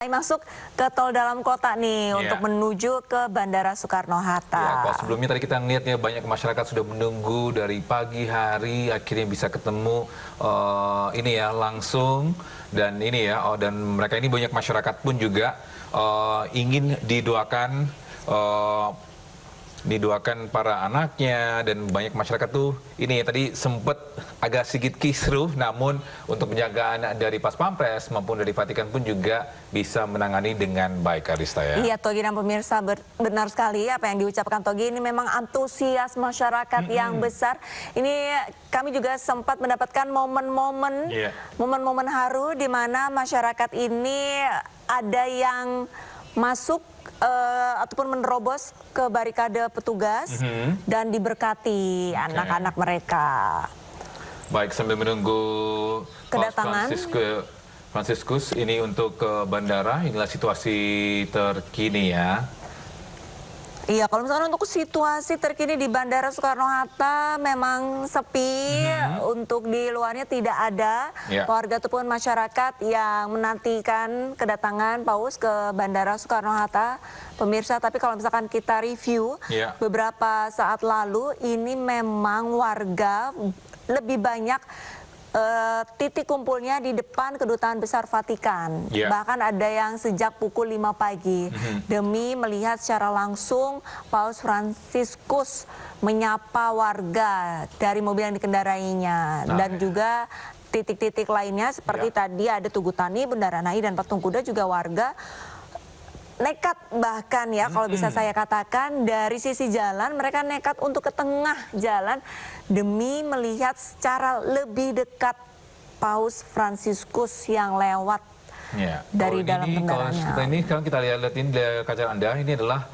Masuk ke tol dalam kota nih untuk menuju ke Bandara Soekarno-Hatta. Ya, kalau sebelumnya tadi kita ngeliatnya banyak masyarakat sudah menunggu dari pagi hari akhirnya bisa ketemu ini ya langsung dan ini ya dan mereka ini banyak masyarakat pun juga ingin didoakan para anaknya dan banyak masyarakat tuh ini ya tadi sempat agak sedikit kisruh, namun untuk penjagaan dari Pas Pampres maupun dari Vatikan pun juga bisa menangani dengan baik, Arista ya. Iya Togi dan pemirsa, benar sekali apa yang diucapkan Togi, ini memang antusias masyarakat yang besar. Ini kami juga sempat mendapatkan momen-momen haru di mana masyarakat ini ada yang masuk ataupun menerobos ke barikade petugas dan diberkati anak-anak mereka. Baik, sambil menunggu kedatangan Fransiskus ini untuk ke bandara, inilah situasi terkini ya. Iya, kalau misalkan untuk situasi terkini di Bandara Soekarno-Hatta memang sepi, untuk di luarnya tidak ada warga ataupun masyarakat yang menantikan kedatangan Paus ke Bandara Soekarno-Hatta, pemirsa. Tapi kalau misalkan kita review beberapa saat lalu, ini memang warga lebih banyak titik kumpulnya di depan Kedutaan Besar Vatikan. Bahkan ada yang sejak pukul 5 pagi demi melihat secara langsung Paus Fransiskus menyapa warga dari mobil yang dikendarainya. Dan juga titik-titik lainnya seperti tadi ada Tugu Tani, Bundaran HI dan Patung Kuda, juga warga nekat bahkan ya kalau bisa saya katakan dari sisi jalan mereka nekat untuk ke tengah jalan demi melihat secara lebih dekat Paus Fransiskus yang lewat dari dalam kendaraannya. Kalau kita lihat ini di kaca Anda, ini adalah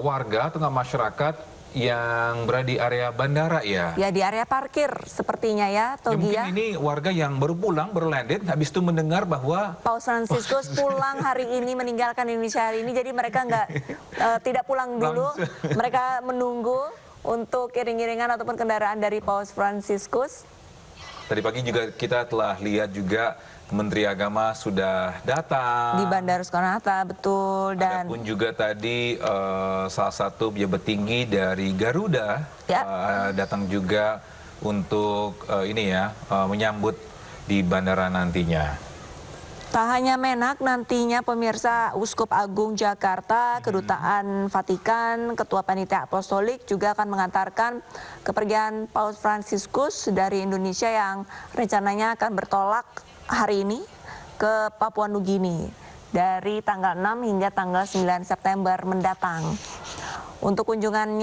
warga atau masyarakat yang berada di area bandara ya? Ya, di area parkir sepertinya ya, Togi ya. Mungkin ini warga yang baru pulang, baru landed, habis itu mendengar bahwa Paus Fransiskus pulang hari ini, meninggalkan Indonesia hari ini, jadi mereka tidak pulang dulu, mereka menunggu untuk iring-iringan ataupun kendaraan dari Paus Fransiskus. Tadi pagi juga kita telah lihat juga Menteri Agama sudah datang di Bandara Soekarno-Hatta, betul. Dan pun juga tadi salah satu pejabat tinggi dari Garuda datang juga untuk menyambut di bandara nantinya. Tak hanya Menak, nantinya pemirsa Uskup Agung Jakarta, Kedutaan Vatikan, Ketua Panitia Apostolik juga akan mengantarkan kepergian Paus Fransiskus dari Indonesia yang rencananya akan bertolak hari ini ke Papua Nugini dari tanggal 6 hingga tanggal 9 September mendatang. Untuk kunjungan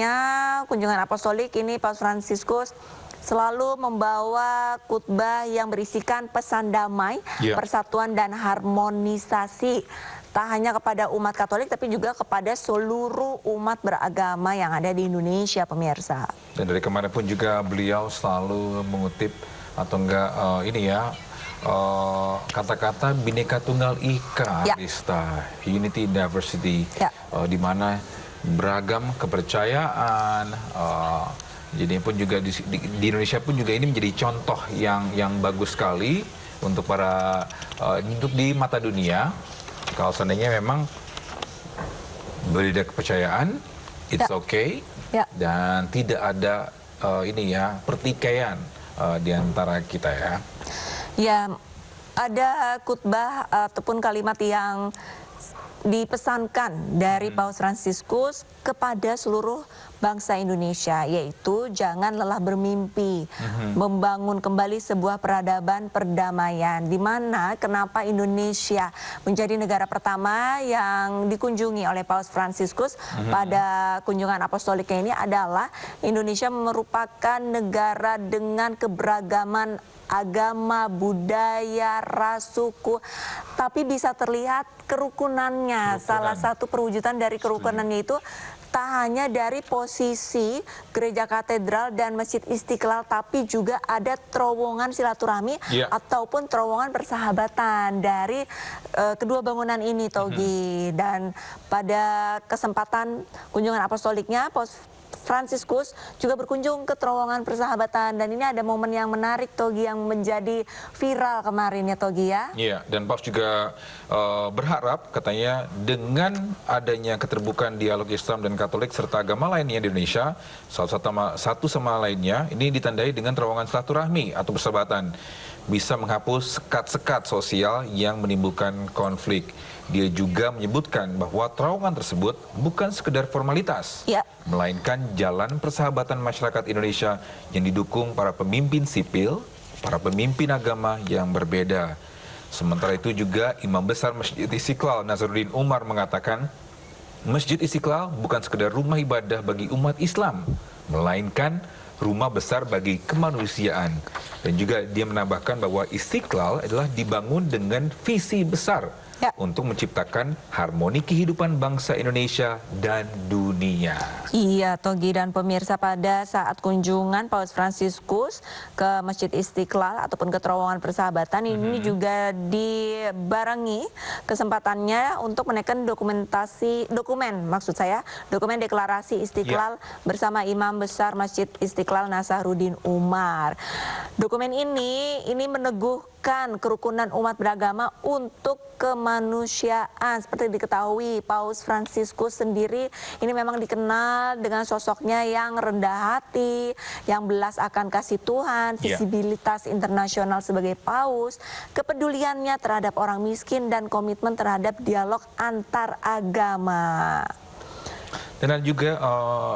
apostolik ini Paus Fransiskus selalu membawa khotbah yang berisikan pesan damai, persatuan dan harmonisasi. Tak hanya kepada umat Katolik tapi juga kepada seluruh umat beragama yang ada di Indonesia, pemirsa. Dan dari kemarin pun juga beliau selalu mengutip atau kata-kata Bhinneka Tunggal Ika, Unity Diversity, di mana beragam kepercayaan. Jadi pun juga di Indonesia pun juga ini menjadi contoh yang bagus sekali untuk untuk di mata dunia. Kalau seandainya memang berbeda kepercayaan, it's okay, dan tidak ada pertikaian di antara kita ya. Ya, ada khotbah ataupun kalimat yang dipesankan dari Paus Fransiskus kepada seluruh bangsa Indonesia, yaitu jangan lelah bermimpi, membangun kembali sebuah peradaban perdamaian. Di mana kenapa Indonesia menjadi negara pertama yang dikunjungi oleh Paus Fransiskus pada kunjungan apostoliknya ini adalah Indonesia merupakan negara dengan keberagaman agama, budaya, ras, suku, tapi bisa terlihat kerukunannya. Salah satu perwujudan dari kerukunannya itu tak hanya dari posisi gereja katedral dan masjid Istiqlal, tapi juga ada terowongan silaturahmi ataupun terowongan persahabatan dari kedua bangunan ini, Togi. Dan pada kesempatan kunjungan apostoliknya, Paus Fransiskus juga berkunjung ke terowongan persahabatan, dan ini ada momen yang menarik, Togi, yang menjadi viral kemarin ya, Togi ya. Iya, dan Paus juga berharap katanya dengan adanya keterbukaan dialog Islam dan Katolik serta agama lainnya di Indonesia, satu sama lainnya, ini ditandai dengan terowongan silaturahmi atau persahabatan, bisa menghapus sekat-sekat sosial yang menimbulkan konflik. Dia juga menyebutkan bahwa terowongan tersebut bukan sekedar formalitas, melainkan jalan persahabatan masyarakat Indonesia yang didukung para pemimpin sipil, para pemimpin agama yang berbeda. Sementara itu juga Imam Besar Masjid Istiqlal Nazaruddin Umar mengatakan, Masjid Istiqlal bukan sekedar rumah ibadah bagi umat Islam, melainkan rumah besar bagi kemanusiaan. Dan juga dia menambahkan bahwa Istiqlal adalah dibangun dengan visi besar untuk menciptakan harmoni kehidupan bangsa Indonesia dan dunia. Iya, Togi dan pemirsa, pada saat kunjungan Paus Fransiskus ke Masjid Istiqlal ataupun ke terowongan persahabatan, ini juga dibarengi kesempatannya untuk menaikkan dokumen deklarasi Istiqlal bersama Imam Besar Masjid Istiqlal Nazaruddin Umar. Dokumen ini meneguhkan kerukunan umat beragama untuk kemanusiaan. Seperti diketahui, Paus Fransiskus sendiri ini memang dikenal dengan sosoknya yang rendah hati, yang belas akan kasih Tuhan, visibilitas internasional sebagai paus, kepeduliannya terhadap orang miskin, dan komitmen terhadap dialog antar agama. Dan juga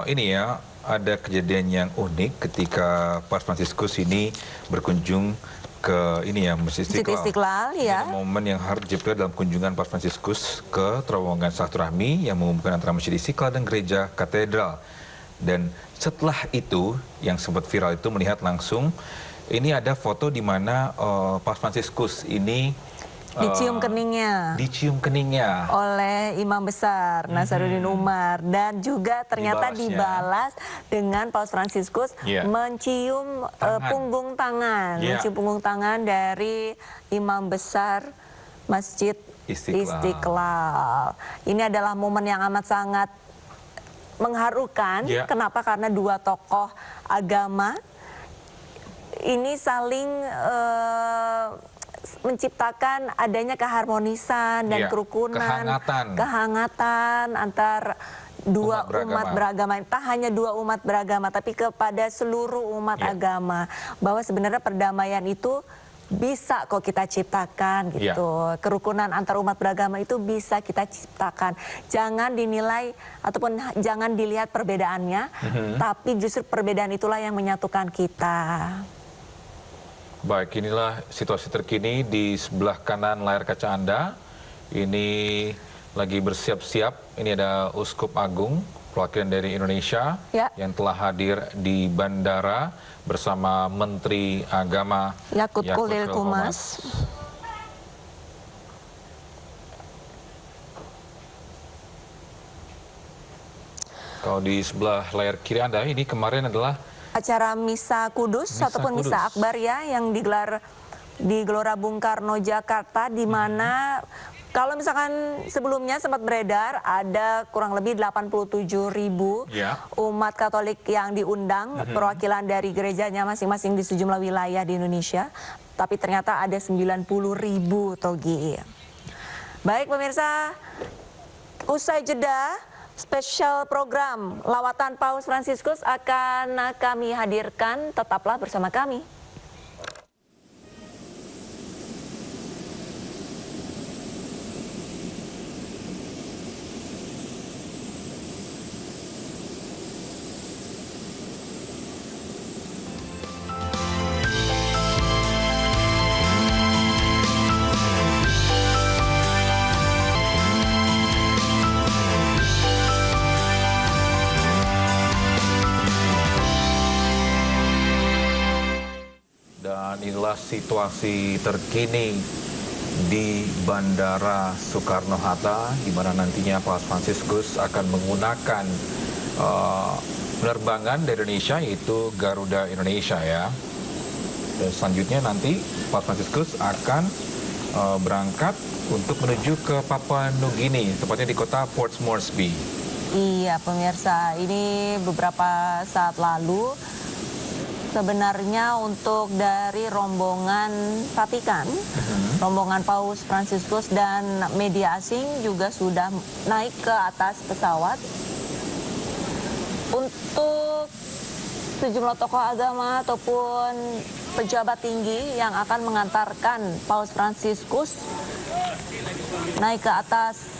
ini ya, ada kejadian yang unik ketika Paus Fransiskus ini berkunjung ke Masjid Istiqlal. Ya. Momen yang harus diperlihat dalam kunjungan Paus Fransiskus ke terowongan silaturahmi yang menghubungkan antara Masjid Istiqlal dan Gereja Katedral. Dan setelah itu, yang sempat viral itu, melihat langsung, ini ada foto di mana Paus Fransiskus ini dicium keningnya oleh Imam Besar Nazaruddin Umar, dan juga ternyata dibalas dengan Paus Fransiskus mencium punggung tangan, dari Imam Besar Masjid Istiqlal. Ini adalah momen yang amat sangat mengharukan. Kenapa? Karena dua tokoh agama ini saling menciptakan adanya keharmonisan dan kerukunan, kehangatan antar dua umat beragama. Tak hanya dua umat beragama, tapi kepada seluruh umat agama, bahwa sebenarnya perdamaian itu bisa kok kita ciptakan gitu. Kerukunan antar umat beragama itu bisa kita ciptakan. Jangan dinilai ataupun jangan dilihat perbedaannya, tapi justru perbedaan itulah yang menyatukan kita. Baik, inilah situasi terkini di sebelah kanan layar kaca Anda. Ini lagi bersiap-siap. Ini ada Uskup Agung, perwakilan dari Indonesia, yang telah hadir di bandara bersama Menteri Agama Yakut Khalil Qomas. Kalau di sebelah layar kiri Anda, ini kemarin adalah acara Misa Kudus ataupun Misa Akbar ya, yang digelar di Gelora Bung Karno, Jakarta, di mana kalau misalkan sebelumnya sempat beredar ada kurang lebih 87.000 umat Katolik yang diundang, perwakilan dari gerejanya masing-masing di sejumlah wilayah di Indonesia, tapi ternyata ada 90.000, Togi. Baik pemirsa, usai jeda, spesial program lawatan Paus Fransiskus akan kami hadirkan. Tetaplah bersama kami. Inilah situasi terkini di Bandara Soekarno-Hatta, di mana nantinya Paus Fransiskus akan menggunakan penerbangan dari Indonesia, yaitu Garuda Indonesia ya. Dan selanjutnya nanti Paus Fransiskus akan berangkat untuk menuju ke Papua Nugini, tepatnya di kota Port Moresby. Iya pemirsa, ini beberapa saat lalu sebenarnya untuk dari rombongan Vatikan, rombongan Paus Fransiskus dan media asing juga sudah naik ke atas pesawat. Untuk sejumlah tokoh agama ataupun pejabat tinggi yang akan mengantarkan Paus Fransiskus naik ke atas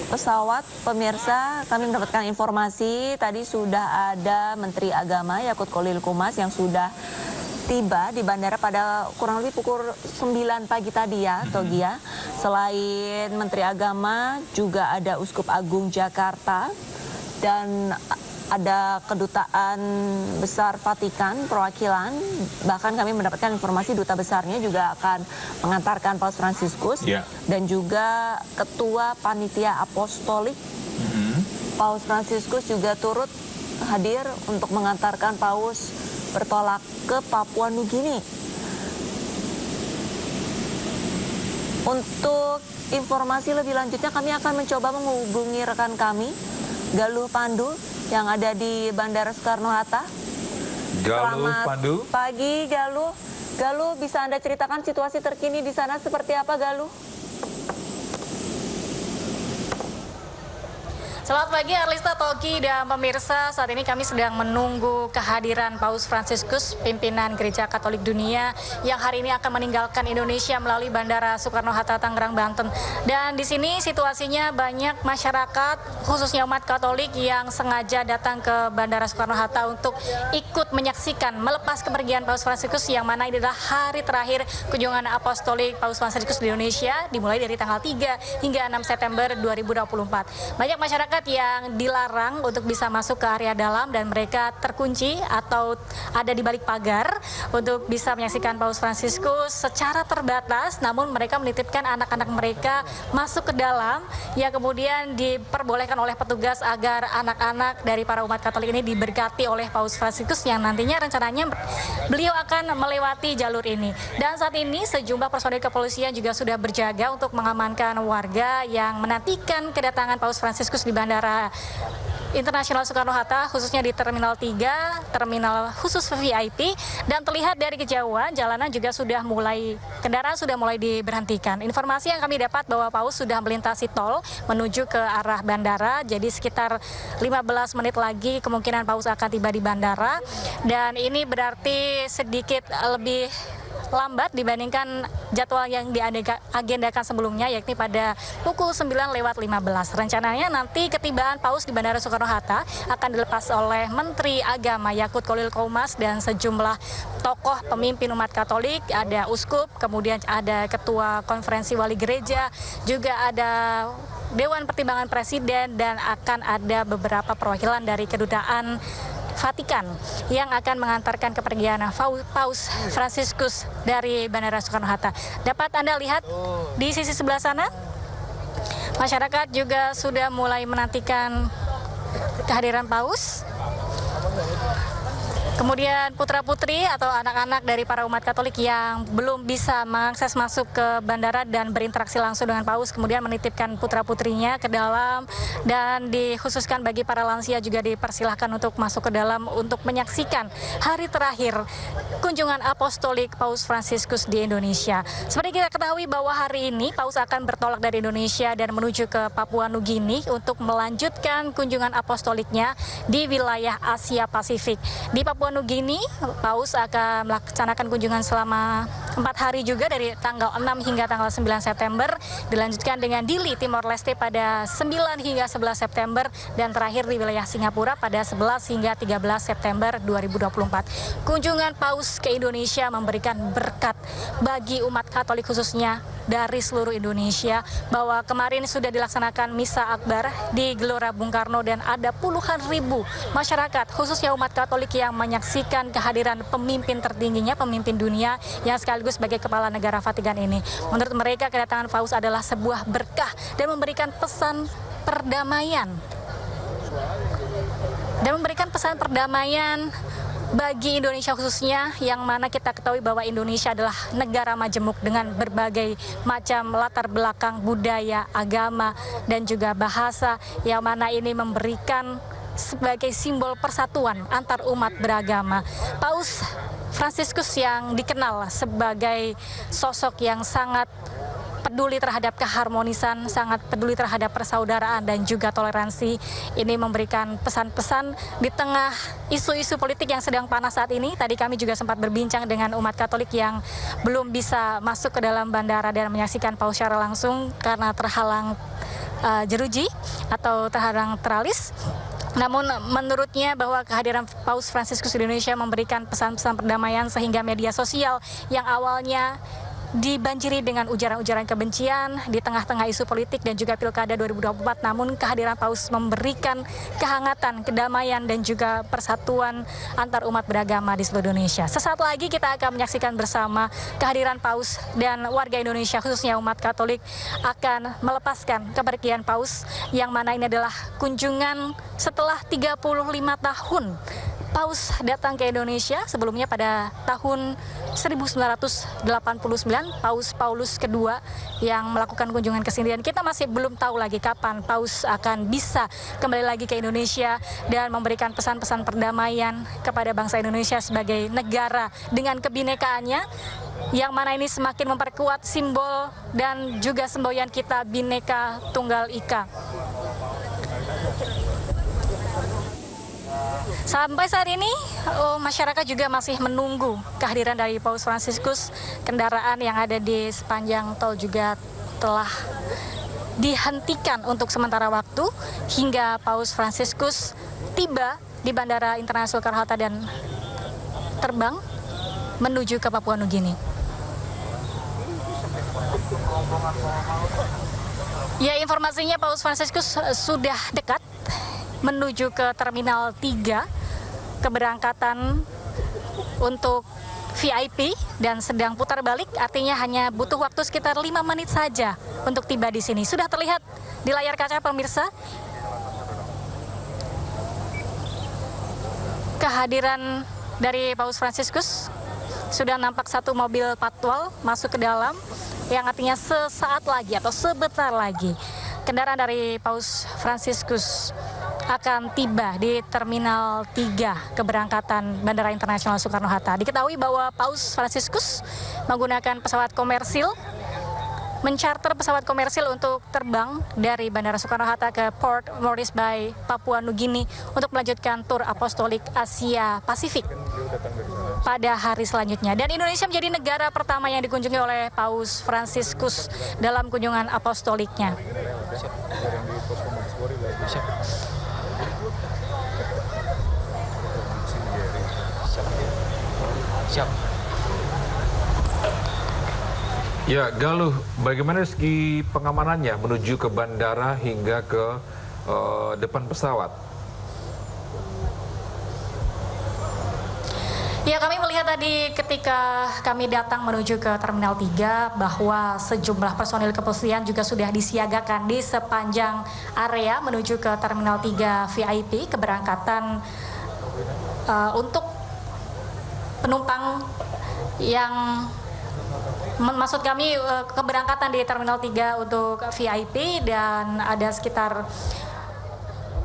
pesawat, pemirsa, kami mendapatkan informasi tadi sudah ada Menteri Agama Yakut Khalil Qumas yang sudah tiba di bandara pada kurang lebih pukul 9 pagi tadi ya, Togi ya. Selain Menteri Agama juga ada Uskup Agung Jakarta dan ada Kedutaan Besar Vatikan perwakilan, bahkan kami mendapatkan informasi duta besarnya juga akan mengantarkan Paus Fransiskus dan juga Ketua Panitia Apostolik Paus Fransiskus juga turut hadir untuk mengantarkan Paus bertolak ke Papua Nugini. Untuk informasi lebih lanjutnya kami akan mencoba menghubungi rekan kami Galuh Pandu yang ada di Bandara Soekarno-Hatta. Galuh Pandu. Pagi Galuh. Galuh, bisa Anda ceritakan situasi terkini di sana seperti apa, Galuh? Selamat pagi Arlista, Togi, dan pemirsa. Saat ini kami sedang menunggu kehadiran Paus Fransiskus, pimpinan Gereja Katolik Dunia yang hari ini akan meninggalkan Indonesia melalui Bandara Soekarno-Hatta, Tangerang, Banten. Dan di sini situasinya banyak masyarakat, khususnya umat Katolik yang sengaja datang ke Bandara Soekarno-Hatta untuk ikut menyaksikan melepas kepergian Paus Fransiskus, yang mana ini adalah hari terakhir kunjungan apostolik Paus Fransiskus di Indonesia, dimulai dari tanggal 3 hingga 6 September 2024. Banyak masyarakat yang dilarang untuk bisa masuk ke area dalam dan mereka terkunci atau ada di balik pagar untuk bisa menyaksikan Paus Fransiskus secara terbatas, namun mereka menitipkan anak-anak mereka masuk ke dalam yang kemudian diperbolehkan oleh petugas agar anak-anak dari para umat Katolik ini diberkati oleh Paus Fransiskus yang nantinya rencananya beliau akan melewati jalur ini. Dan saat ini sejumlah personil kepolisian juga sudah berjaga untuk mengamankan warga yang menantikan kedatangan Paus Fransiskus di Bandara Internasional Soekarno-Hatta, khususnya di Terminal 3, terminal khusus VIP, dan terlihat dari kejauhan jalanan juga kendaraan sudah mulai diberhentikan. Informasi yang kami dapat bahwa Paus sudah melintasi tol menuju ke arah bandara, jadi sekitar 15 menit lagi kemungkinan Paus akan tiba di bandara, dan ini berarti sedikit lebih lambat dibandingkan jadwal yang diagendakan sebelumnya, yakni pada pukul 9:15. Rencananya nanti ketibaan Paus di Bandara Soekarno-Hatta akan dilepas oleh Menteri Agama Yakut Khalil Qumas dan sejumlah tokoh pemimpin umat Katolik, ada uskup, kemudian ada ketua konferensi wali gereja, juga ada Dewan Pertimbangan Presiden, dan akan ada beberapa perwakilan dari Kedutaan Vatikan yang akan mengantarkan kepergian Paus Fransiskus dari Bandara Soekarno-Hatta. Dapat Anda lihat di sisi sebelah sana, masyarakat juga sudah mulai menantikan kehadiran Paus. Kemudian putra-putri atau anak-anak dari para umat Katolik yang belum bisa mengakses masuk ke bandara dan berinteraksi langsung dengan Paus, kemudian menitipkan putra-putrinya ke dalam, dan dikhususkan bagi para lansia juga dipersilahkan untuk masuk ke dalam untuk menyaksikan hari terakhir kunjungan apostolik Paus Fransiskus di Indonesia. Seperti kita ketahui bahwa hari ini Paus akan bertolak dari Indonesia dan menuju ke Papua Nugini untuk melanjutkan kunjungan apostoliknya di wilayah Asia Pasifik. Di Papua Nugini, Paus akan melaksanakan kunjungan selama 4 hari juga dari tanggal 6 hingga tanggal 9 September, dilanjutkan dengan Dili, Timor Leste pada 9 hingga 11 September, dan terakhir di wilayah Singapura pada 11 hingga 13 September 2024. Kunjungan Paus ke Indonesia memberikan berkat bagi umat Katolik khususnya dari seluruh Indonesia, bahwa kemarin sudah dilaksanakan Misa Akbar di Gelora Bung Karno dan ada puluhan ribu masyarakat khususnya umat Katolik yang menyaksikan kehadiran pemimpin tertingginya, pemimpin dunia yang sekaligus sebagai kepala negara Vatikan ini. Menurut mereka kedatangan Paus adalah sebuah berkah dan memberikan pesan perdamaian bagi Indonesia khususnya, yang mana kita ketahui bahwa Indonesia adalah negara majemuk dengan berbagai macam latar belakang budaya, agama, dan juga bahasa, yang mana ini memberikan sebagai simbol persatuan antar umat beragama. Paus Fransiskus yang dikenal sebagai sosok yang sangat peduli terhadap keharmonisan, sangat peduli terhadap persaudaraan dan juga toleransi, ini memberikan pesan-pesan di tengah isu-isu politik yang sedang panas saat ini. Tadi kami juga sempat berbincang dengan umat Katolik yang belum bisa masuk ke dalam bandara dan menyaksikan Paus secara langsung karena terhalang jeruji atau terhalang teralis. Namun menurutnya bahwa kehadiran Paus Fransiskus di Indonesia memberikan pesan-pesan perdamaian, sehingga media sosial yang awalnya dibanjiri dengan ujaran-ujaran kebencian di tengah-tengah isu politik dan juga Pilkada 2024, namun kehadiran Paus memberikan kehangatan, kedamaian, dan juga persatuan antar umat beragama di seluruh Indonesia. Sesaat lagi kita akan menyaksikan bersama kehadiran Paus, dan warga Indonesia khususnya umat Katolik akan melepaskan kepergian Paus, yang mana ini adalah kunjungan setelah 35 tahun Paus datang ke Indonesia. Sebelumnya pada tahun 1989 Paus Paulus II yang melakukan kunjungan ke sini, dan kita masih belum tahu lagi kapan Paus akan bisa kembali lagi ke Indonesia dan memberikan pesan-pesan perdamaian kepada bangsa Indonesia sebagai negara dengan kebinekaannya, yang mana ini semakin memperkuat simbol dan juga semboyan kita Bhinneka Tunggal Ika. Sampai saat ini masyarakat juga masih menunggu kehadiran dari Paus Fransiskus. Kendaraan yang ada di sepanjang tol juga telah dihentikan untuk sementara waktu hingga Paus Fransiskus tiba di Bandara Internasional Soekarno-Hatta dan terbang menuju ke Papua Nugini. Ya, informasinya Paus Fransiskus sudah dekat menuju ke Terminal 3 keberangkatan untuk VIP dan sedang putar balik, artinya hanya butuh waktu sekitar 5 menit saja untuk tiba di sini. Sudah terlihat di layar kaca pemirsa kehadiran dari Paus Fransiskus. Sudah nampak satu mobil patwal masuk ke dalam, yang artinya sesaat lagi atau sebentar lagi kendaraan dari Paus Fransiskus akan tiba di Terminal 3 keberangkatan Bandara Internasional Soekarno-Hatta. Diketahui bahwa Paus Fransiskus menggunakan pesawat komersil, mencarter pesawat komersil untuk terbang dari Bandara Soekarno-Hatta ke Port Moresby Bay, Papua Nugini untuk melanjutkan tur apostolik Asia Pasifik pada hari selanjutnya. Dan Indonesia menjadi negara pertama yang dikunjungi oleh Paus Fransiskus dalam kunjungan apostoliknya. Siap. Ya, Galuh, bagaimana segi pengamanannya menuju ke bandara hingga ke depan pesawat? Ya, kami melihat tadi ketika kami datang menuju ke Terminal 3 bahwa sejumlah personil kepolisian juga sudah disiagakan di sepanjang area menuju ke Terminal 3 VIP keberangkatan untuk penumpang yang maksud kami keberangkatan di Terminal 3 untuk VIP, dan ada sekitar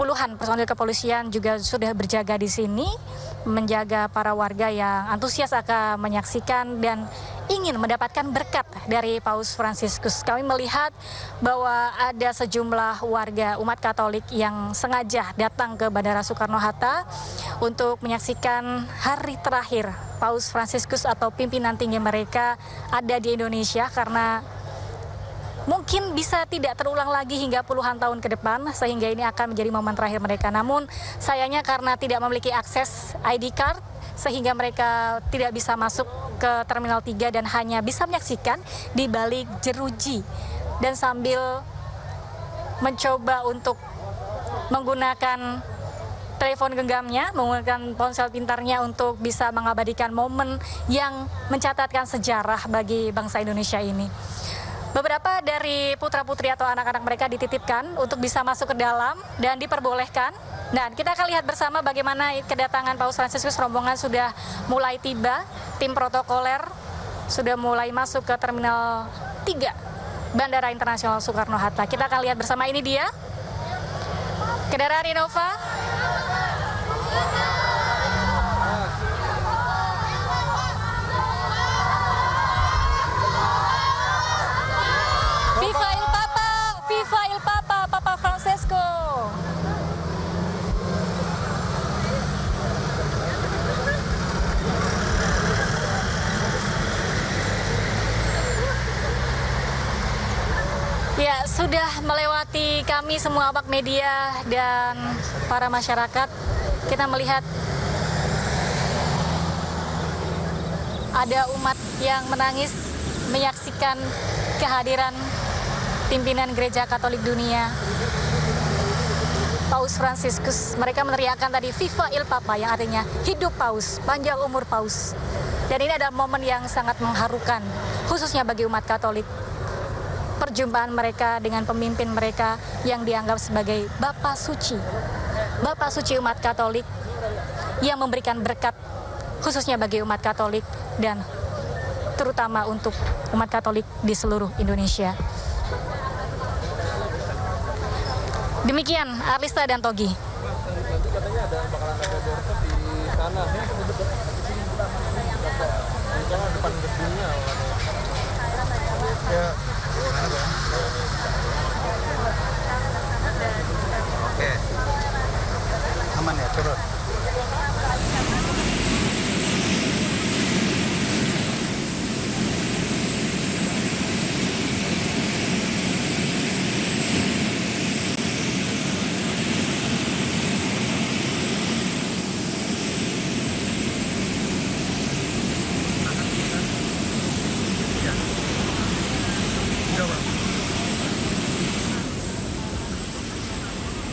puluhan personil kepolisian juga sudah berjaga di sini menjaga para warga yang antusias akan menyaksikan dan ingin mendapatkan berkat dari Paus Fransiskus. Kami melihat bahwa ada sejumlah warga umat Katolik yang sengaja datang ke Bandara Soekarno-Hatta untuk menyaksikan hari terakhir Paus Fransiskus atau pimpinan tinggi mereka ada di Indonesia, karena mungkin bisa tidak terulang lagi hingga puluhan tahun ke depan, sehingga ini akan menjadi momen terakhir mereka. Namun sayangnya karena tidak memiliki akses ID card, sehingga mereka tidak bisa masuk ke Terminal 3 dan hanya bisa menyaksikan di balik jeruji dan sambil mencoba untuk menggunakan telepon genggamnya, menggunakan ponsel pintarnya untuk bisa mengabadikan momen yang mencatatkan sejarah bagi bangsa Indonesia ini. Beberapa dari putra-putri atau anak-anak mereka dititipkan untuk bisa masuk ke dalam dan diperbolehkan Nah, kita akan lihat bersama bagaimana kedatangan Paus Fransiskus. Rombongan sudah mulai tiba, tim protokoler sudah mulai masuk ke Terminal 3 Bandara Internasional Soekarno-Hatta. Kita akan lihat bersama, ini dia kendaraan Innova. Viva il Papa, Viva il Papa, Papa Francesco. Ya, sudah melewati kami semua awak media dan para masyarakat. Kita melihat ada umat yang menangis menyaksikan kehadiran pimpinan Gereja Katolik Dunia, Paus Fransiskus. Mereka meneriakkan tadi Viva il Papa, yang artinya hidup Paus, panjang umur Paus. Dan ini adalah momen yang sangat mengharukan, khususnya bagi umat Katolik. Perjumpaan mereka dengan pemimpin mereka yang dianggap sebagai Bapa Suci umat Katolik, yang memberikan berkat khususnya bagi umat Katolik dan terutama untuk umat Katolik di seluruh Indonesia. Demikian Arlista dan Togi. Nanti katanya ada bakalan ada doorstep di sana. Di sana depan gedungnya. Ya. Oke. Aman ya, turun.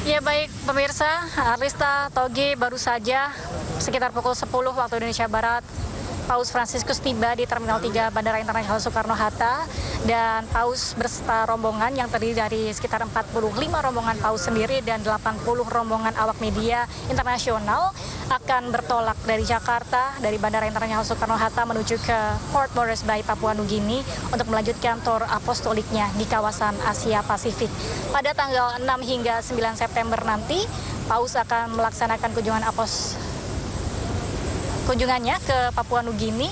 Ya baik pemirsa, Arlista, Togi, baru saja sekitar pukul 10 waktu Indonesia Barat, Paus Fransiskus tiba di Terminal 3 Bandara Internasional Soekarno-Hatta, dan Paus berserta rombongan yang terdiri dari sekitar 45 rombongan Paus sendiri dan 80 rombongan awak media internasional akan bertolak dari Jakarta, dari Bandara Internasional Soekarno-Hatta menuju ke Port Moresby, Papua Nugini untuk melanjutkan tur apostoliknya di kawasan Asia Pasifik. Pada tanggal 6 hingga 9 September nanti, Paus akan melaksanakan kunjungannya ke Papua Nugini,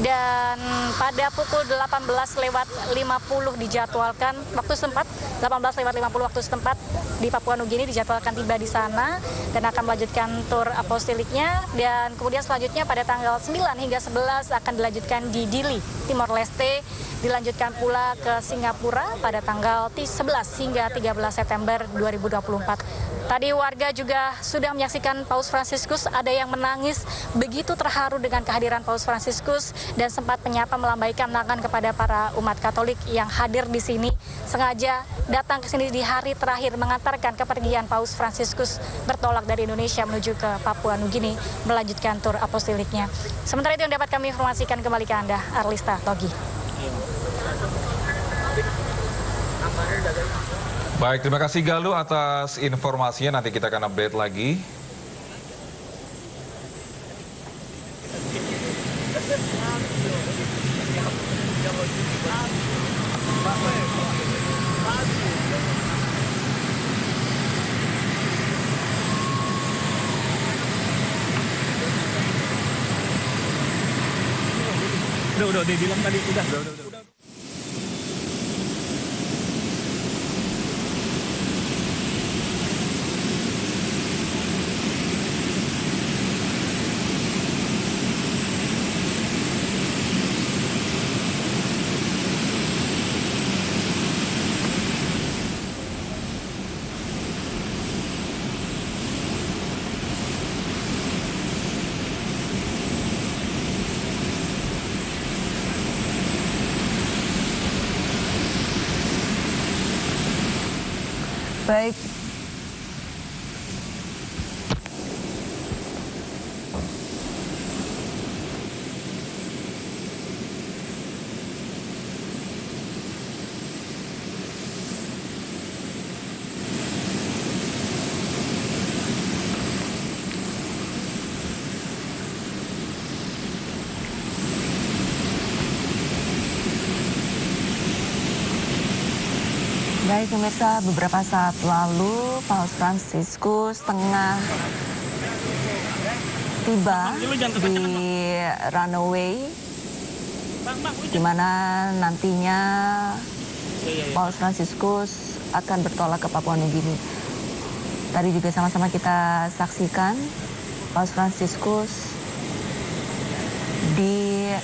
dan pada pukul 18:50 dijadwalkan waktu setempat, 18:50 waktu setempat di Papua Nugini dijadwalkan tiba di sana dan akan melanjutkan tur apostoliknya, dan kemudian selanjutnya pada tanggal 9 hingga 11 akan dilanjutkan di Dili, Timor Leste, dilanjutkan pula ke Singapura pada tanggal 11 hingga 13 September 2024. Tadi warga juga sudah menyaksikan Paus Fransiskus, ada yang menangis begitu terharu dengan kehadiran Paus Fransiskus dan sempat menyapa melambaikan tangan kepada para umat Katolik yang hadir di sini, sengaja datang ke sini di hari terakhir mengantarkan kepergian Paus Fransiskus bertolak dari Indonesia menuju ke Papua Nugini melanjutkan tur apostoliknya. Sementara itu yang dapat kami informasikan kembali ke Anda, Arlista, Togi. Baik, terima kasih Galuh atas informasinya. Nanti kita akan update lagi. Udah dibilang tadi, udah. Baik. Baik pemirsa, beberapa saat lalu Paus Fransiskus tengah tiba di runway di mana nantinya Paus Fransiskus akan bertolak ke Papua Nugini. Tadi juga sama-sama kita saksikan Paus Fransiskus dikawal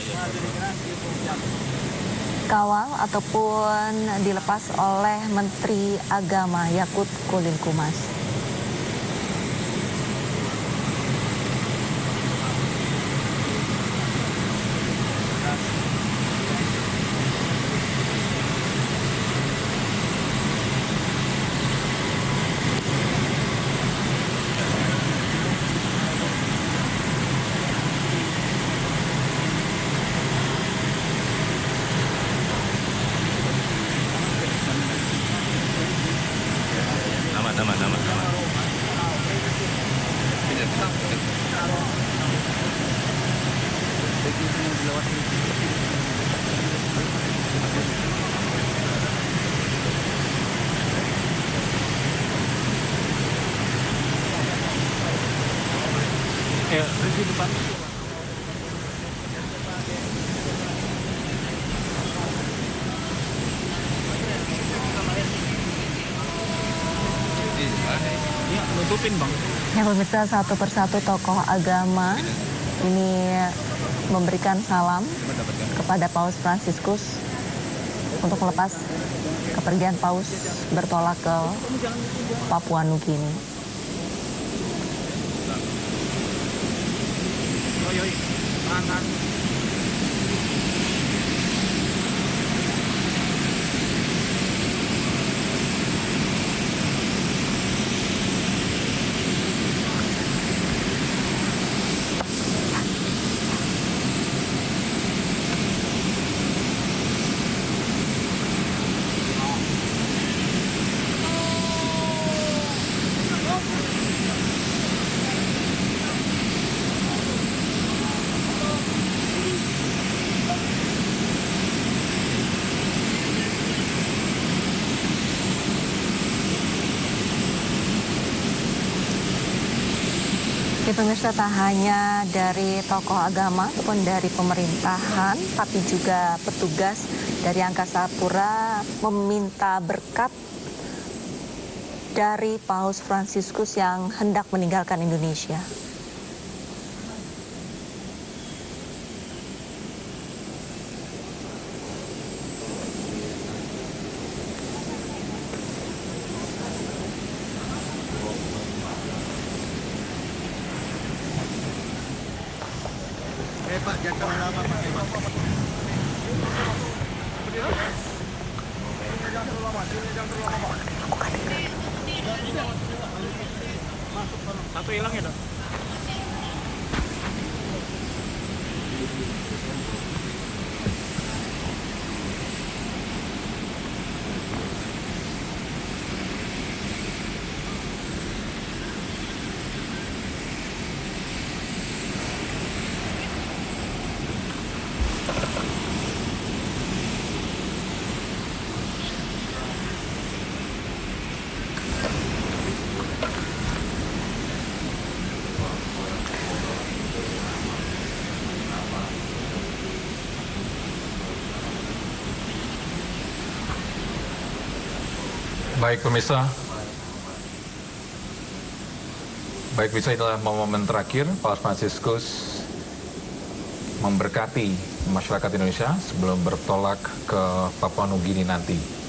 ataupun dilepas oleh Menteri Agama Yakut Kolil Kumas. Nama. Ya, di depan. Ya, nutupin bang. Ya pemirsa, satu persatu tokoh agama ini memberikan salam kepada Paus Fransiskus untuk melepas kepergian Paus bertolak ke Papua Nugini. Tahan. Ya pemirsa, tak hanya dari tokoh agama ataupun dari pemerintahan, tapi juga petugas dari Angkasa Pura meminta berkat dari Paus Fransiskus yang hendak meninggalkan Indonesia. Pak, jangan terlalu lama Pak. Satu hilang ya dok? Baik pemirsa, inilah momen terakhir Paus Fransiskus memberkati masyarakat Indonesia sebelum bertolak ke Papua Nugini nanti.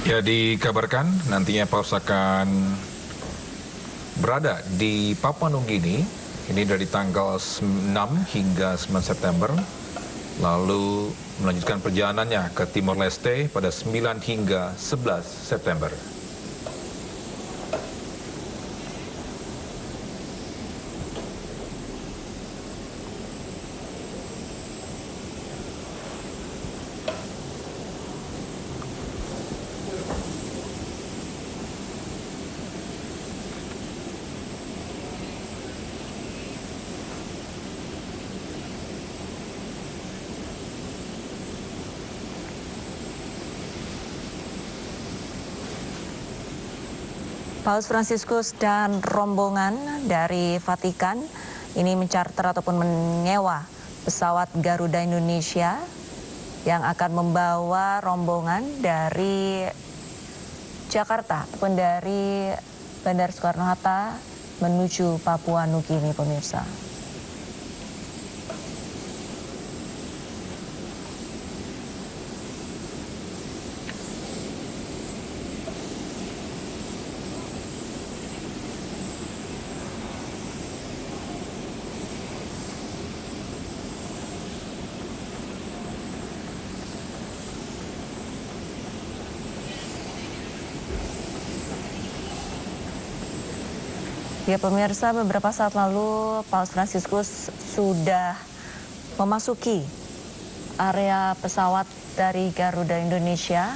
Ya, dikabarkan nantinya Paus akan berada di Papua Nugini, ini dari tanggal 6 hingga 9 September, lalu melanjutkan perjalanannya ke Timor Leste pada 9 hingga 11 September. Paus Fransiskus dan rombongan dari Vatikan ini mencarter ataupun menyewa pesawat Garuda Indonesia yang akan membawa rombongan dari Jakarta ataupun dari Bandara Soekarno-Hatta menuju Papua Nugini, pemirsa. Ya pemirsa, beberapa saat lalu Paus Fransiskus sudah memasuki area pesawat dari Garuda Indonesia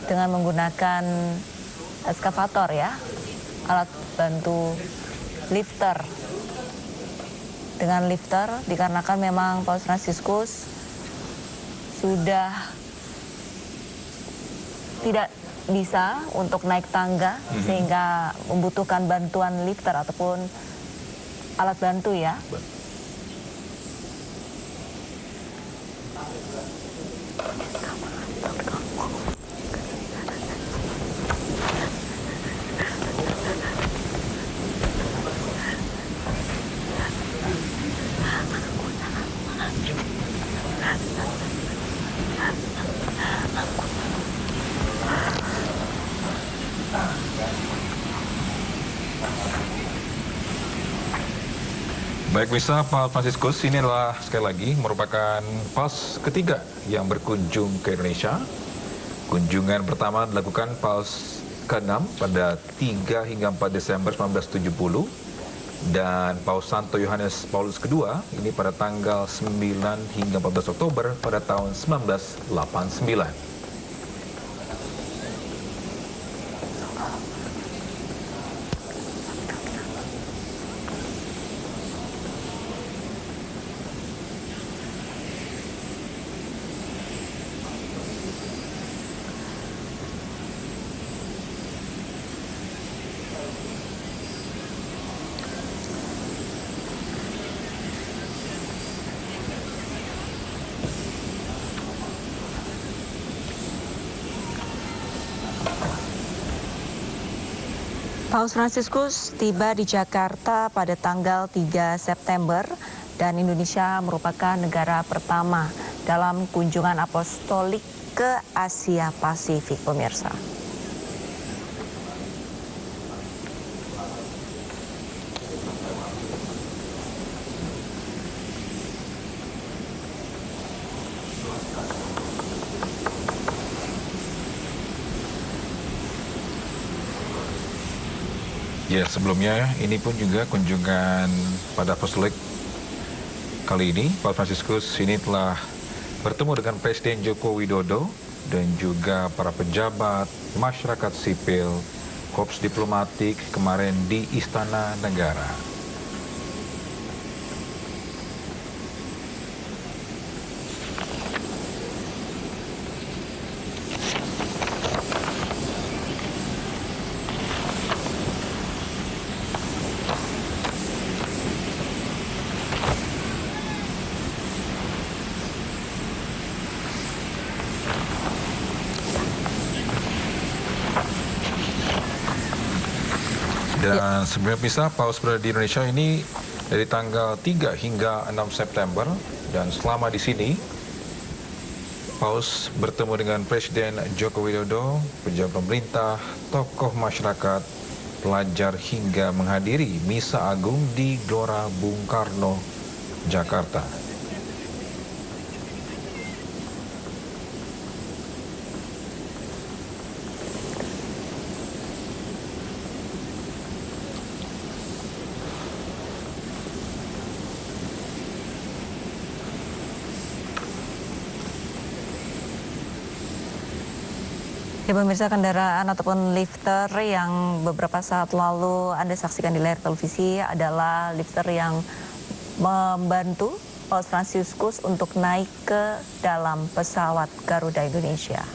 dengan menggunakan eskavator ya, alat bantu lifter. Dengan lifter dikarenakan memang Paus Fransiskus sudah tidak bisa untuk naik tangga sehingga membutuhkan bantuan lifter ataupun alat bantu ya. Baik, bisa Paus Fransiskus ini adalah sekali lagi merupakan Paus ketiga yang berkunjung ke Indonesia. Kunjungan pertama dilakukan Paus ke-6 pada 3 hingga 4 Desember 1970 dan Paus Santo Yohanes Paulus II ini pada tanggal 9 hingga 14 Oktober pada tahun 1989. Paus Fransiskus tiba di Jakarta pada tanggal 3 September dan Indonesia merupakan negara pertama dalam kunjungan apostolik ke Asia Pasifik, pemirsa. Ya, sebelumnya ini pun juga kunjungan pada apostolik kali ini. Paus Fransiskus ini telah bertemu dengan Presiden Joko Widodo dan juga para pejabat, masyarakat sipil, korps diplomatik kemarin di Istana Negara. Dan sebelumnya bisa Paus berada di Indonesia ini dari tanggal 3 hingga 6 September dan selama di sini Paus bertemu dengan Presiden Joko Widodo, pejabat pemerintah, tokoh masyarakat, pelajar hingga menghadiri Misa Agung di Gelora Bung Karno, Jakarta. Ya pemirsa, kendaraan ataupun lifter yang beberapa saat lalu Anda saksikan di layar televisi adalah lifter yang membantu Paus Fransiskus untuk naik ke dalam pesawat Garuda Indonesia.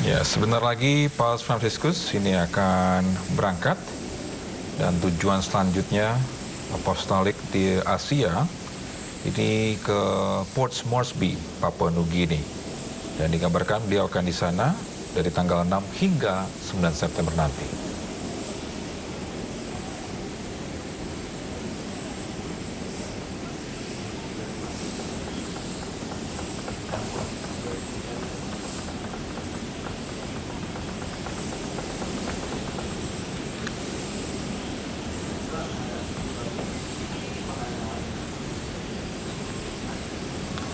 Ya, sebentar lagi Paus Fransiskus ini akan berangkat dan tujuan selanjutnya apostolik di Asia ini ke Port Moresby, Papua Nugini. Dan dikabarkan beliau akan di sana dari tanggal 6 hingga 9 September nanti.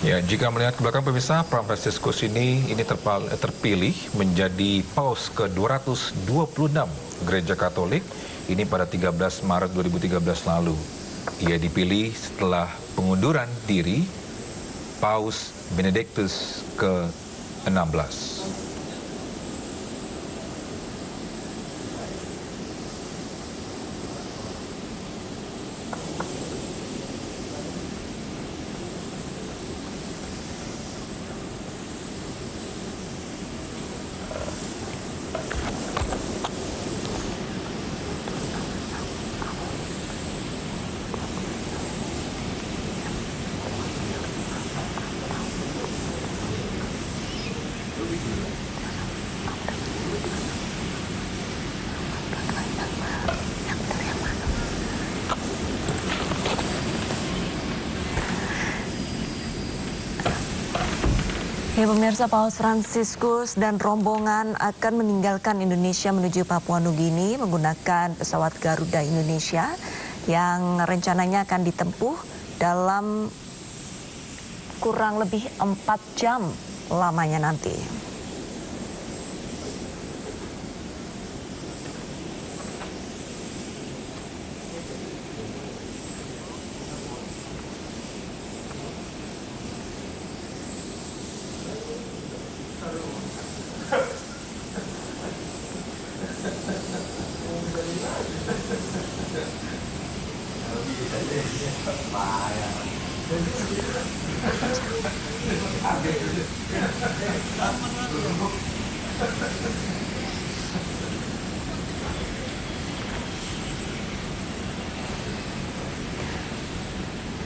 Ya, jika melihat ke belakang pemirsa, Paus Fransiskus ini terpilih menjadi Paus ke-226 Gereja Katolik ini pada 13 Maret 2013 lalu. Ia dipilih setelah pengunduran diri Paus Benediktus ke-16. Ya pemirsa, Paus Fransiskus dan rombongan akan meninggalkan Indonesia menuju Papua Nugini menggunakan pesawat Garuda Indonesia yang rencananya akan ditempuh dalam kurang lebih 4 jam lamanya nanti.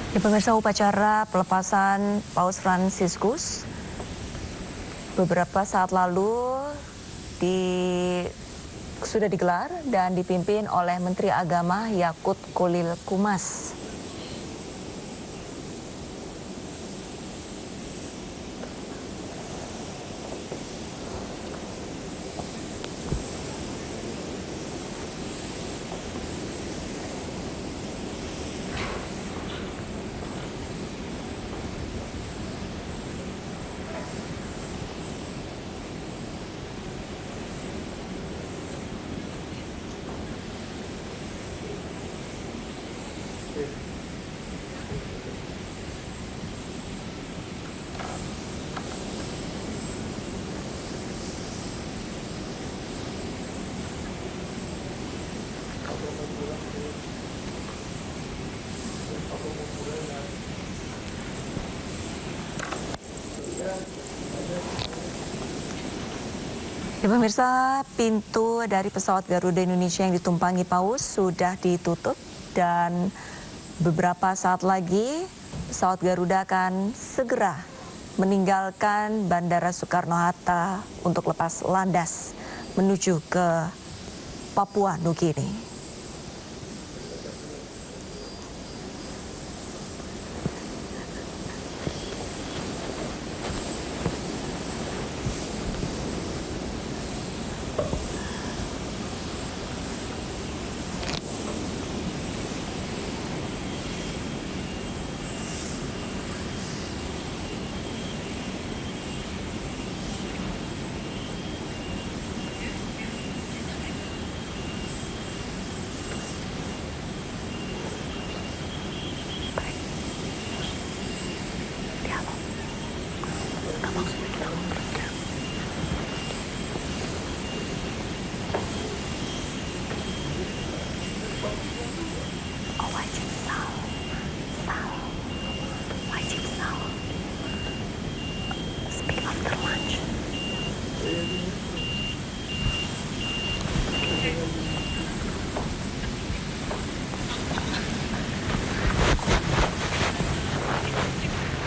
Di pemirsa, upacara pelepasan Paus Fransiskus beberapa saat lalu sudah digelar dan dipimpin oleh Menteri Agama Yakut Kolil Kumas. Ya pemirsa, pintu dari pesawat Garuda Indonesia yang ditumpangi Paus sudah ditutup dan beberapa saat lagi pesawat Garuda akan segera meninggalkan Bandara Soekarno-Hatta untuk lepas landas menuju ke Papua Nugini.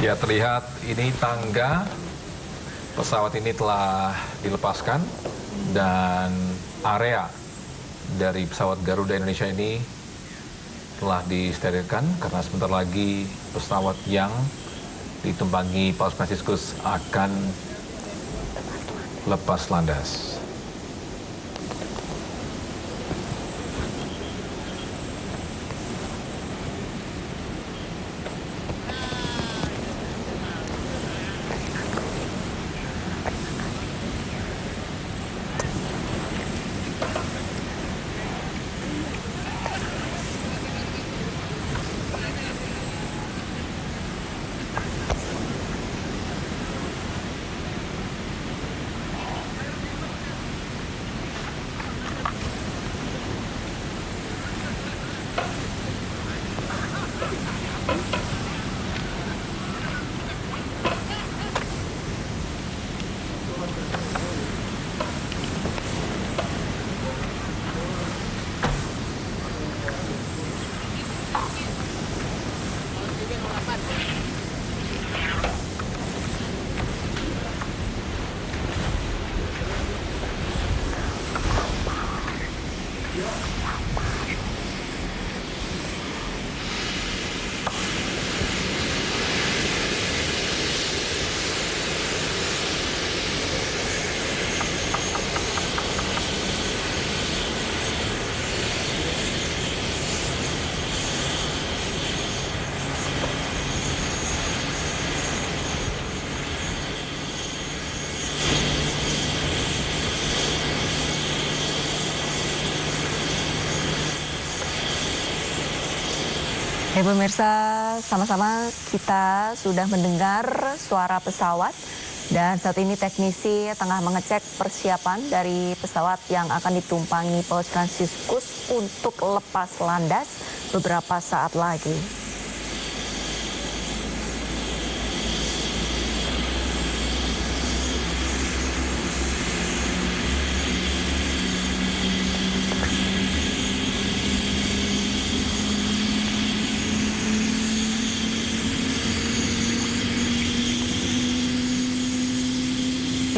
Ya, terlihat ini tangga pesawat ini telah dilepaskan dan area dari pesawat Garuda Indonesia ini telah disterilkan karena sebentar lagi pesawat yang ditumpangi Paus Fransiskus akan lepas landas. Ya pemirsa, sama-sama kita sudah mendengar suara pesawat dan saat ini teknisi tengah mengecek persiapan dari pesawat yang akan ditumpangi Paus Fransiskus untuk lepas landas beberapa saat lagi.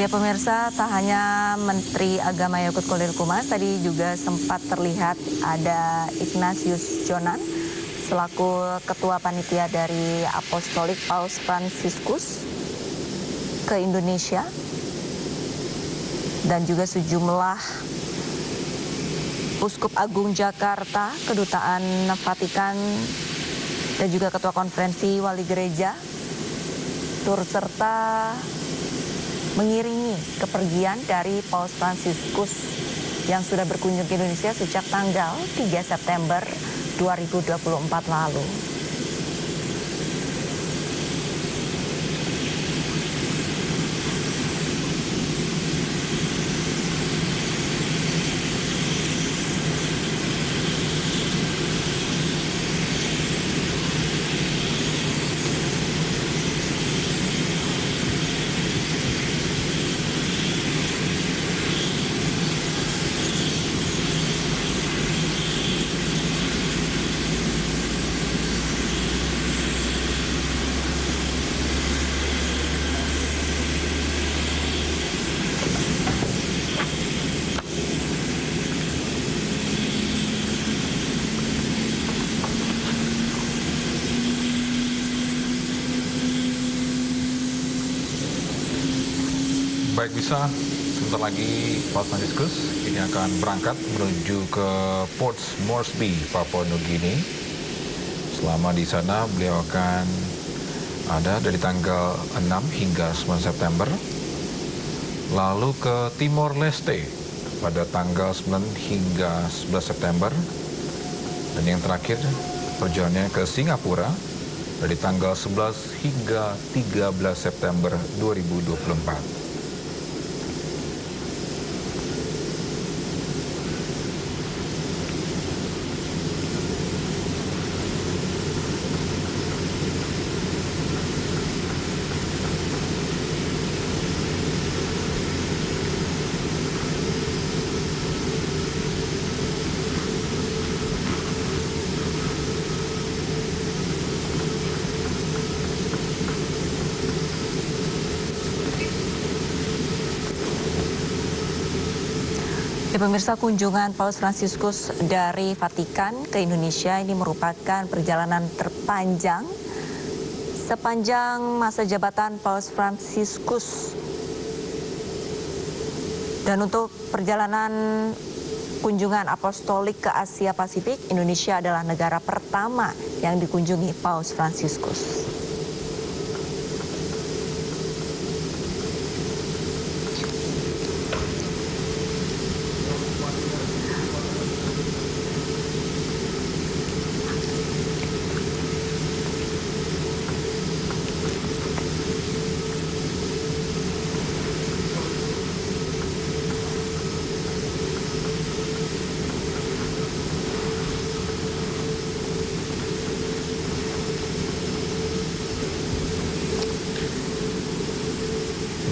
Ya pemirsa, tak hanya Menteri Agama Yakut Khalil Qumas, tadi juga sempat terlihat ada Ignatius Jonan selaku Ketua Panitia dari Apostolik Paus Fransiskus ke Indonesia dan juga sejumlah Uskup Agung Jakarta, Kedutaan Vatikan dan juga Ketua Konferensi Wali Gereja turut serta mengiringi kepergian dari Paus Fransiskus yang sudah berkunjung ke Indonesia sejak tanggal 3 September 2024 lalu. Baik, bisa sebentar lagi Paus Fransiskus ini akan berangkat menuju ke Port Moresby, Papua Nugini. Selama di sana beliau akan ada dari tanggal 6 hingga 9 September. Lalu ke Timor Leste pada tanggal 9 hingga 11 September. Dan yang terakhir perjalanannya ke Singapura dari tanggal 11 hingga 13 September 2024. Pemirsa, kunjungan Paus Fransiskus dari Vatikan ke Indonesia ini merupakan perjalanan terpanjang sepanjang masa jabatan Paus Fransiskus. Dan untuk perjalanan kunjungan apostolik ke Asia Pasifik, Indonesia adalah negara pertama yang dikunjungi Paus Fransiskus.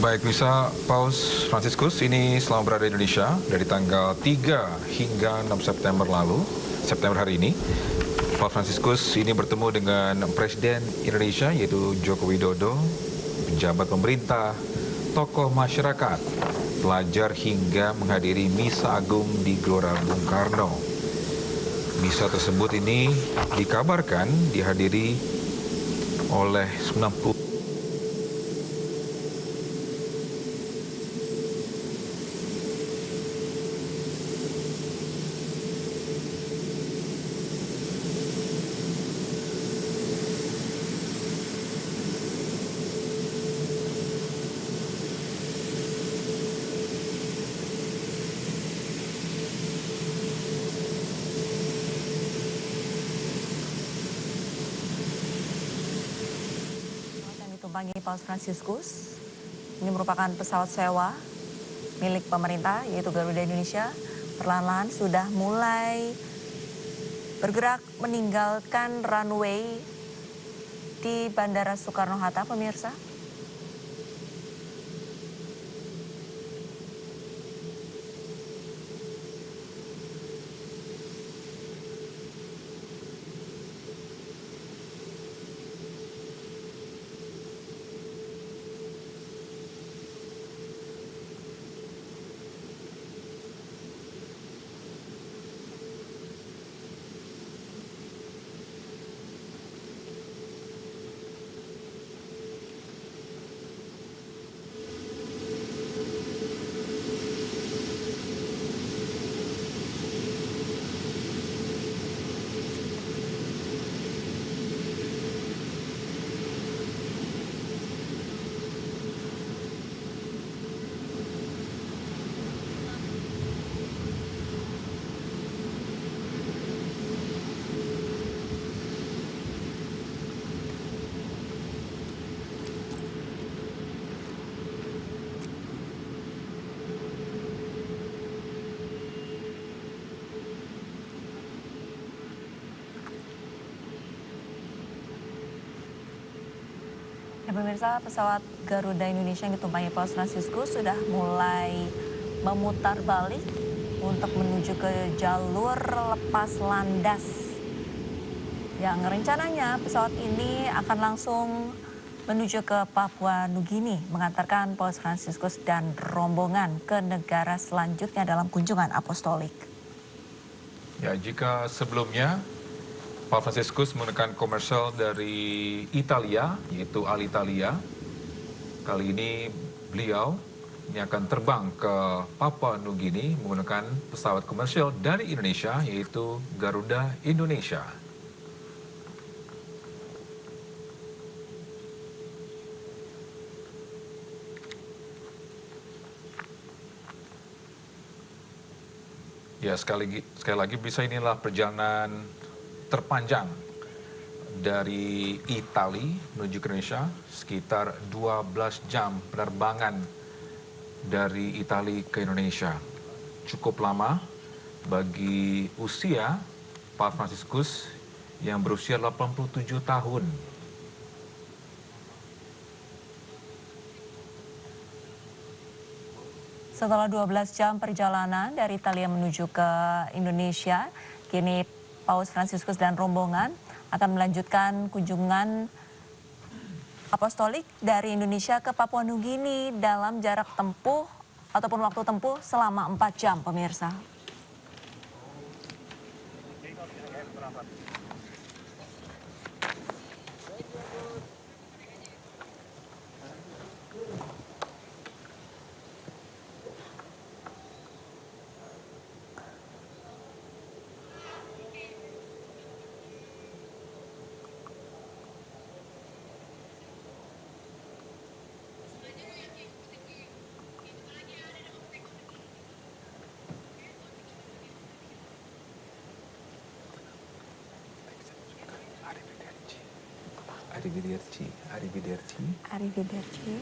Baik, bisa Paus Fransiskus ini selama berada di Indonesia dari tanggal 3 hingga 6 September lalu, September hari ini. Paus Fransiskus ini bertemu dengan Presiden Indonesia yaitu Joko Widodo, pejabat pemerintah, tokoh masyarakat, pelajar hingga menghadiri Misa Agung di Gelora Bung Karno. Misa tersebut ini dikabarkan dihadiri oleh 90 ditumpangi Paus Fransiskus. Ini merupakan pesawat sewa milik pemerintah yaitu Garuda Indonesia. Perlahan-lahan sudah mulai bergerak meninggalkan runway di Bandara Soekarno-Hatta, pemirsa. Ya, pemirsa, pesawat Garuda Indonesia yang ditumpangi Paus Fransiskus sudah mulai memutar balik untuk menuju ke jalur lepas landas. Yang rencananya pesawat ini akan langsung menuju ke Papua Nugini, mengantarkan Paus Fransiskus dan rombongan ke negara selanjutnya dalam kunjungan apostolik. Ya, jika sebelumnya Paus Fransiskus menggunakan komersial dari Italia, yaitu Alitalia. Kali ini beliau ini akan terbang ke Papua Nugini menggunakan pesawat komersial dari Indonesia, yaitu Garuda Indonesia. Ya, sekali lagi bisa inilah perjalanan terpanjang dari Itali menuju ke Indonesia, sekitar 12 jam penerbangan dari Itali ke Indonesia. Cukup lama bagi usia Pak Fransiskus yang berusia 87 tahun. Setelah 12 jam perjalanan dari Italia menuju ke Indonesia, kini Paus Fransiskus dan rombongan akan melanjutkan kunjungan apostolik dari Indonesia ke Papua Nugini dalam jarak tempuh ataupun waktu tempuh selama 4 jam, pemirsa. Arrivederci. Arrivederci. Arrivederci.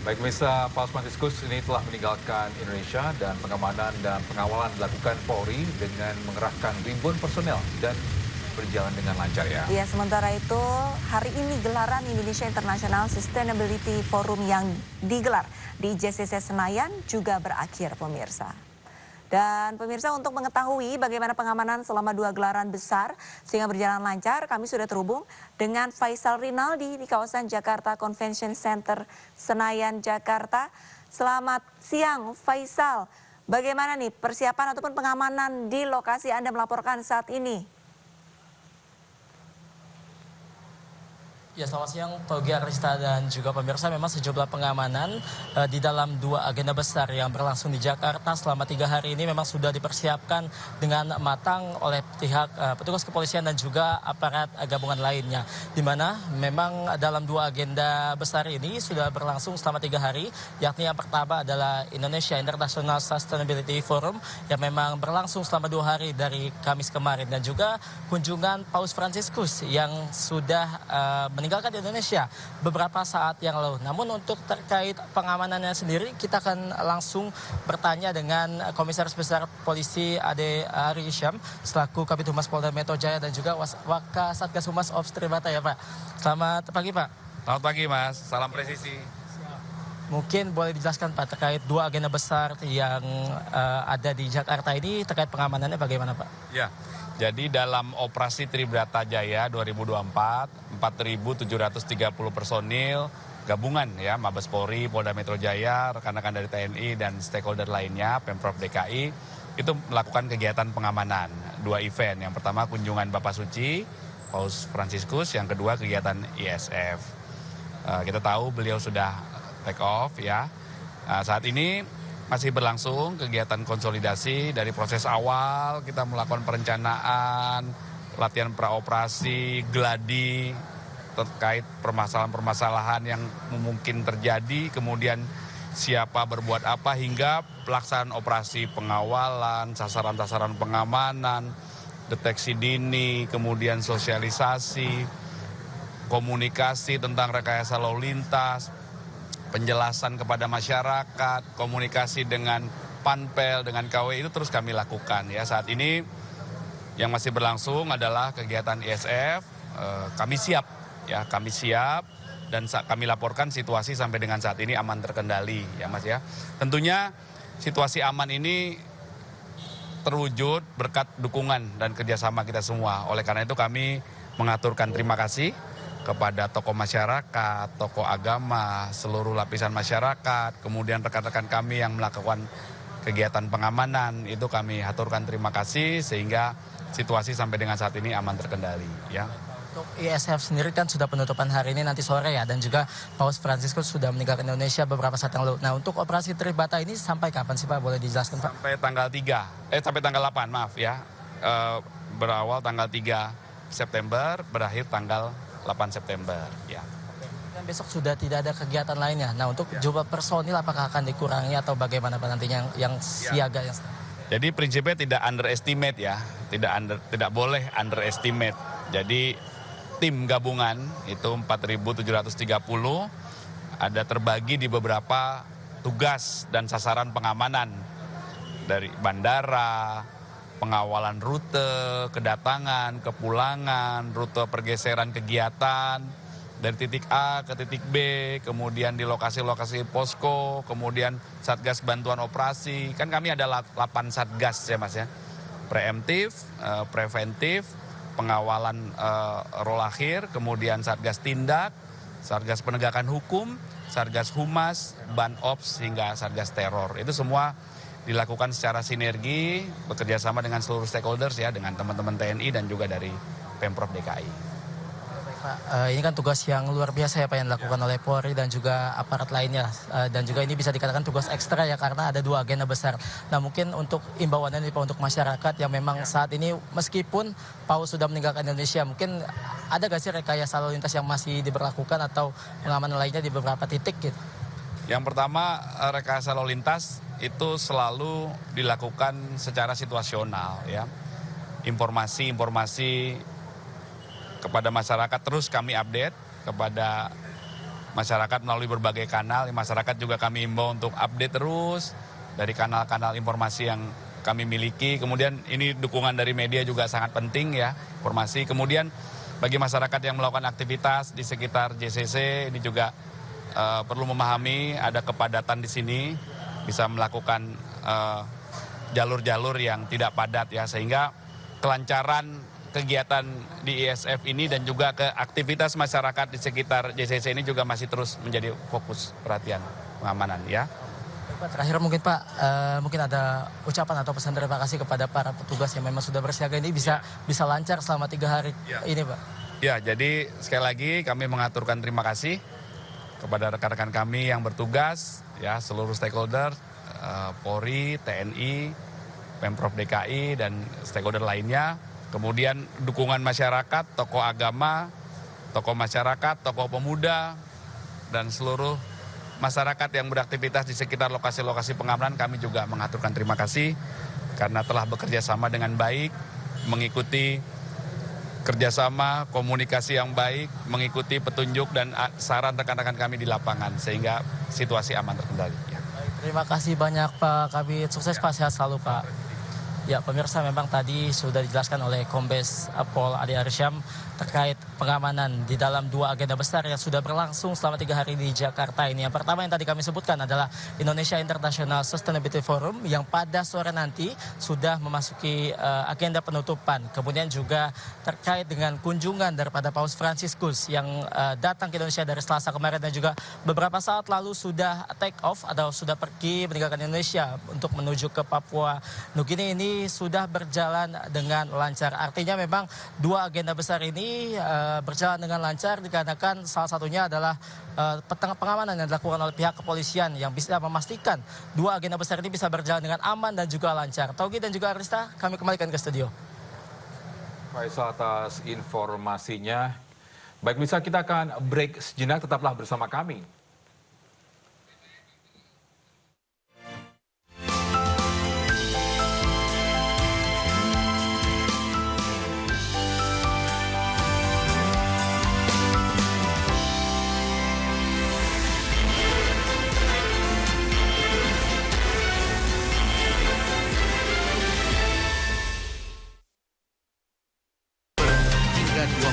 Baik, pemirsa, Paus Fransiskus ini telah meninggalkan Indonesia dan pengamanan dan pengawalan dilakukan Polri dengan mengerahkan ribuan personel dan berjalan dengan lancar ya. Ya, sementara itu hari ini gelaran Indonesia International Sustainability Forum yang digelar di JCC Senayan juga berakhir, pemirsa. Dan pemirsa, untuk mengetahui bagaimana pengamanan selama 2 gelaran besar sehingga berjalan lancar, kami sudah terhubung dengan Faisal Rinaldi di kawasan Jakarta Convention Center Senayan, Jakarta. Selamat siang, Faisal. Bagaimana nih persiapan ataupun pengamanan di lokasi Anda melaporkan saat ini? Ya, selamat siang Togi, Arista, dan juga pemirsa. Memang sejumlah pengamanan di dalam 2 agenda besar yang berlangsung di Jakarta selama 3 hari ini memang sudah dipersiapkan dengan matang oleh pihak petugas kepolisian dan juga aparat gabungan lainnya. Di mana memang dalam 2 agenda besar ini sudah berlangsung selama 3 hari, yakni yang pertama adalah Indonesia International Sustainability Forum yang memang berlangsung selama 2 hari dari Kamis kemarin, dan juga kunjungan Paus Fransiskus yang sudah meninggalkan Indonesia beberapa saat yang lalu. Namun untuk terkait pengamanannya sendiri, kita akan langsung bertanya dengan Komisaris Besar Polisi Ade Ari Isyam selaku Kabid Humas Polda Metro Jaya dan juga Wakasatgas Humas Ops Trimata ya Pak. Selamat pagi Pak. Selamat pagi Mas, salam presisi. Mungkin boleh dijelaskan Pak terkait 2 agenda besar yang ada di Jakarta ini, terkait pengamanannya bagaimana Pak? Ya, jadi dalam operasi Tribrata Jaya 2024, 4.730 personil gabungan ya, Mabes Polri, Polda Metro Jaya, rekan-rekan dari TNI dan stakeholder lainnya, Pemprov DKI, itu melakukan kegiatan pengamanan 2 event. Yang pertama kunjungan Bapak Suci, Paus Fransiskus, yang kedua kegiatan ISF. Kita tahu beliau sudah take off ya. Saat ini masih berlangsung kegiatan konsolidasi dari proses awal, kita melakukan perencanaan, latihan praoperasi, gladi, terkait permasalahan-permasalahan yang mungkin terjadi, kemudian siapa berbuat apa, hingga pelaksanaan operasi pengawalan, sasaran-sasaran pengamanan, deteksi dini, kemudian sosialisasi, komunikasi tentang rekayasa lalu lintas, penjelasan kepada masyarakat, komunikasi dengan Panpel, dengan KW itu terus kami lakukan ya. Saat ini yang masih berlangsung adalah kegiatan ISF, kami siap ya, kami siap dan kami laporkan situasi sampai dengan saat ini aman terkendali ya Mas ya. Tentunya situasi aman ini terwujud berkat dukungan dan kerjasama kita semua. Oleh karena itu kami mengaturkan terima kasih kepada tokoh masyarakat, tokoh agama, seluruh lapisan masyarakat, kemudian rekan-rekan kami yang melakukan kegiatan pengamanan, itu kami aturkan terima kasih sehingga situasi sampai dengan saat ini aman terkendali ya. Untuk ISF sendiri kan sudah penutupan hari ini nanti sore ya, dan juga Paus Fransiskus sudah meninggalkan Indonesia beberapa saat yang lalu. Nah, untuk operasi Tribata ini sampai kapan sih Pak? Boleh dijelaskan Pak? Sampai tanggal 8 maaf ya. Berawal tanggal 3 September, berakhir tanggal 8 September ya. Dan besok sudah tidak ada kegiatan lainnya. Nah, untuk jumlah personil apakah akan dikurangi atau bagaimana Pak nantinya yang siaga yang... Jadi prinsipnya tidak underestimate ya, tidak boleh underestimate. Jadi tim gabungan itu 4.730 ada terbagi di beberapa tugas dan sasaran pengamanan dari bandara, pengawalan rute, kedatangan, kepulangan, rute pergeseran kegiatan dari titik A ke titik B, kemudian di lokasi-lokasi posko, kemudian Satgas Bantuan Operasi. Kan kami ada 8 Satgas ya Mas ya. Preemptif, preventif, pengawalan roll akhir, kemudian Satgas Tindak, Satgas Penegakan Hukum, Satgas Humas, Banops hingga Satgas Teror. Itu semua dilakukan secara sinergi, bekerja sama dengan seluruh stakeholders ya, dengan teman-teman TNI dan juga dari Pemprov DKI. Pak, ini kan tugas yang luar biasa ya Pak yang dilakukan oleh Polri dan juga aparat lainnya, dan juga ini bisa dikatakan tugas ekstra ya karena ada 2 agenda besar. Nah, mungkin untuk imbauannya nih Pak untuk masyarakat yang memang saat ini meskipun Paus sudah meninggalkan Indonesia, mungkin ada gak sih rekayasa lalu lintas yang masih diberlakukan atau pengamanan lainnya di beberapa titik gitu? Yang pertama, rekayasa lalu lintas itu selalu dilakukan secara situasional ya. Informasi kepada masyarakat terus kami update kepada masyarakat melalui berbagai kanal. Masyarakat juga kami himbau untuk update terus dari kanal-kanal informasi yang kami miliki. Kemudian ini dukungan dari media juga sangat penting ya, informasi. Kemudian bagi masyarakat yang melakukan aktivitas di sekitar JCC ini juga perlu memahami ada kepadatan di sini, bisa melakukan jalur-jalur yang tidak padat ya, sehingga kelancaran kegiatan di ISF ini dan juga ke aktivitas masyarakat di sekitar JCC ini juga masih terus menjadi fokus perhatian pengamanan ya. Pak, terakhir mungkin Pak, mungkin ada ucapan atau pesan terima kasih kepada para petugas yang memang sudah bersiaga ini bisa lancar selama 3 hari ini Pak. Ya, jadi sekali lagi kami mengaturkan terima kasih kepada rekan-rekan kami yang bertugas ya, seluruh stakeholder, Polri, TNI, Pemprov DKI dan stakeholder lainnya. Kemudian dukungan masyarakat, tokoh agama, tokoh masyarakat, tokoh pemuda, dan seluruh masyarakat yang beraktivitas di sekitar lokasi-lokasi pengamanan, kami juga mengaturkan terima kasih karena telah bekerja sama dengan baik, mengikuti kerjasama, komunikasi yang baik, mengikuti petunjuk dan saran rekan-rekan kami di lapangan, sehingga situasi aman terkendali. Ya. Terima kasih banyak Pak Kabid, sukses Pak, sehat selalu Pak. Ya, pemirsa, memang tadi sudah dijelaskan oleh Kombes Pol Ade Arsyam terkait pengamanan di dalam 2 agenda besar yang sudah berlangsung selama 3 hari di Jakarta ini. Yang pertama yang tadi kami sebutkan adalah Indonesia International Sustainability Forum yang pada sore nanti sudah memasuki agenda penutupan. Kemudian juga terkait dengan kunjungan daripada Paus Fransiskus yang datang ke Indonesia dari Selasa kemarin dan juga beberapa saat lalu sudah take off atau sudah pergi meninggalkan Indonesia untuk menuju ke Papua Nugini. Ini sudah berjalan dengan lancar. Artinya memang 2 agenda besar ini berjalan dengan lancar dikarenakan salah satunya adalah pengamanan yang dilakukan oleh pihak kepolisian yang bisa memastikan 2 agenda besar ini bisa berjalan dengan aman dan juga lancar. Taugi dan juga Arista, kami kembalikan ke studio. Faisal atas informasinya. Baik, bisa kita akan break sejenak, tetaplah bersama kami. hingga 20